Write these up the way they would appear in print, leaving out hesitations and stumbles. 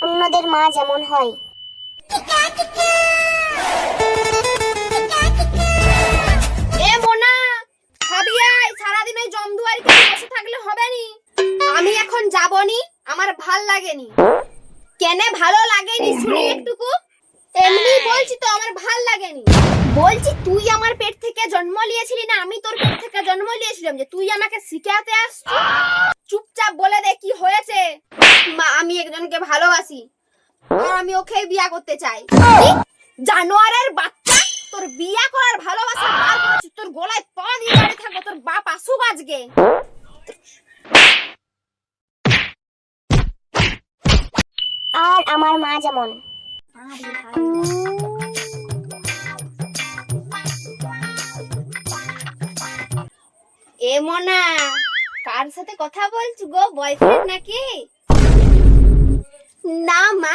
অন্যদের মা যেমন হয়। এ মোনা, খাবি আয়? সারাদিন ওই জমদুয়ারিতে বসে থাকলে হবে নি। আমি এখন যাবনি, আমার ভাল লাগেনি। কেনে ভালো লাগেনি শুনি একটুকু? এমনি বলছি তো, আমার ভাল লাগেনি। বলছি তুই আমার পেট থেকে জন্ম নিয়েছিলি না আমি তোর পেট থেকে জন্ম নিয়েছিলাম যে তুই আমাকে শিখাতে আসছিস? চুপচাপ বলে দে কি হয়েছে। মা, আমি একজনকে ভালোবাসি আর আমি ওকে বিয়ে করতে চাই। কি? জানোয়ারের বাচ্চা, তোর বিয়ে করার ভালোবাসা বার করেছিস, তোর গলায় পা দিয়ে দাঁড়িয়ে থাকবো, তোর বাপ আসুক আজকে। আর আমার মা যেমন। এ মোনা, কার সাথে কথা বলছো গো? বয়ফ্রেন্ড নাকি? না মা,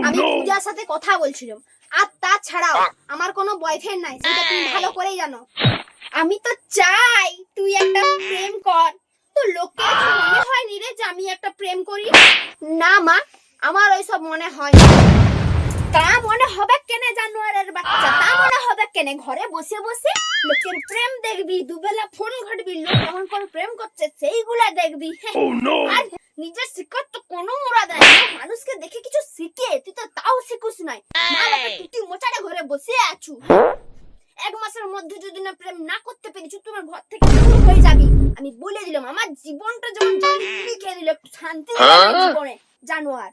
আমি পূজার সাথে কথা বলছিলাম। আর তাছাড়াও আমার কোনো বয়ফ্রেন্ড নাই, সেটা তুমি ভালো করেই জানো। আমি তো চাই তুই একটা প্রেম কর। তো লোকের কি মনে হয়নি রে যে আমি একটা প্রেম করি? না মা, আমার ওইসব মনে হয় না। তা মনে হবে কেনে জানোয়ারের বাচ্চা? তা মনে হবে কেনে? ঘরে বসে বসে লোকের প্রেম দেখবি, দুবেলা ফোন ঘাটবি, লোক কেমন করে প্রেম করছে সেইগুলা দেখবি। আর নিজের শিক্ষার তো কোনো মুরাদ নাই। মানুষকে দেখে কিছু শিখে, তুই তো তাও শিখুস নাই। মা বাবা তুই মোচারে ঘরে বসে আছু। এক মাসের মধ্যে যদি না প্রেম না করতে পেরেছি, তোমার ঘর থেকে দূর হয়ে যাবি। আমি বলে দিলাম, আমার জীবনটা যেমন জ্বালিয়ে খেয়ে দিল, একটু শান্তি জীবনে জানোয়ার।